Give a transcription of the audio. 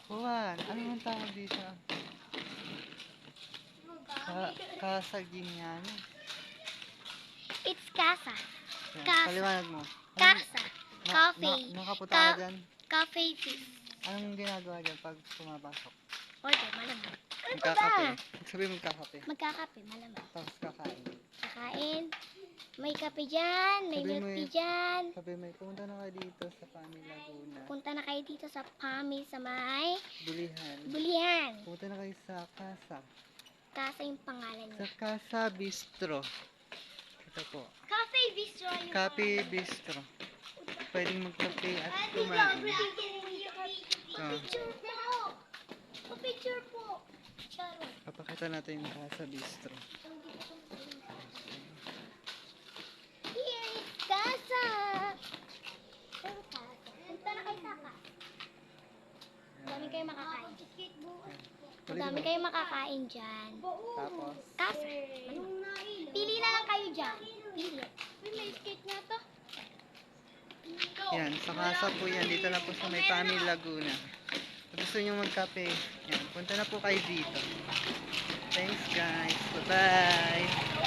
Juan, ano ang tawag dito? Kasaging yan. It's casa. Yan, Casa. paliwanag mo. Casa. Coffee. Nakapunta ka dyan? Cafe fish. Anong ginagawa dyan pag pumapasok? Order, malamang. Ano ba ba? Magkakape. Sabi magkakape. Magkakape, malamang. Tapos kakain. Kakain. May kape dyan, may Sabi milk mo tea dyan. Sabi mo, pumunta na kayo dito sa Pami Laguna. Punta na kayo dito sa PAMI sa may Bulihan. Bulihan. Pumunta na kayo sa Casa. Casa yung pangalan Sa niya. Casa Bistro. Ito po. Cafe Bistro yung Cafe Bistro. Pwedeng magkape at kumain. Oh. Picture po. Picture po. Charot. Papakita natin yung Casa Bistro. Here is Casa. Pero Casa. Punta na kayo sa Casa. Dami kayo makakain. Dami kayo makakain dyan. Tapos, Casa. Pili na lang kayo dyan. Pili. May skate nga to. yan, sa Casa po yan. Dito na po sa may Pami Laguna. Kung gusto nyo magkape, yan, punta na po kayo dito. Thanks guys. Bye-bye.